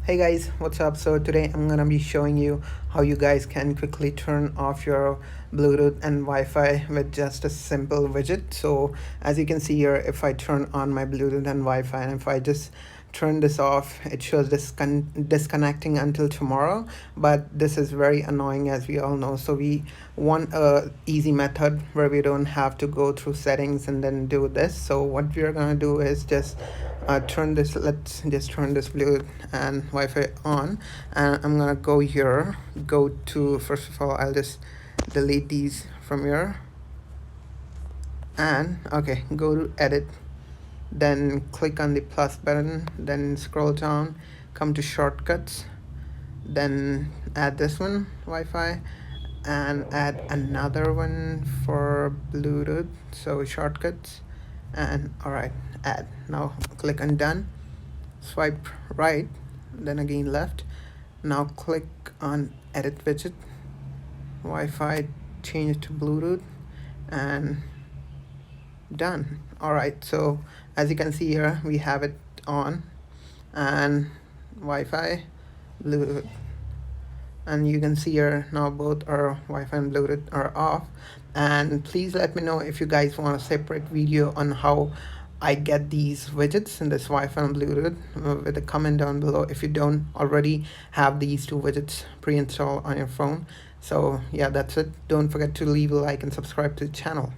Hey guys, what's up? So today I'm gonna be showing you how you guys can quickly turn off your Bluetooth and Wi-Fi with just a simple widget. So as you can see here, if I turn on my Bluetooth and Wi-Fi and if I just turn this off, it shows this disconnecting until tomorrow, but this is very annoying as we all know. So we want a easy method where we don't have to go through settings and then do this. So what we're gonna do is just let's just turn this Bluetooth and Wi-Fi on, and I'm gonna go here, go to, first of all I'll just delete these from here, and okay, go to edit, then click on the plus button, then scroll down, come to shortcuts, then add this one, Wi-Fi, and add another one for Bluetooth, so shortcuts, and all right, add. Now click on done, swipe right, then again left. Now click on edit widget, Wi-Fi, change it to Bluetooth, and done. All right, so as you can see here, we have it on, and Wi-Fi, Bluetooth, and you can see here now both our Wi-Fi and Bluetooth are off. And please let me know if you guys want a separate video on how I get these widgets in this Wi-Fi and Bluetooth, with a comment down below if you don't already have these two widgets pre-installed on your phone. So yeah, that's it. Don't forget to leave a like and subscribe to the channel.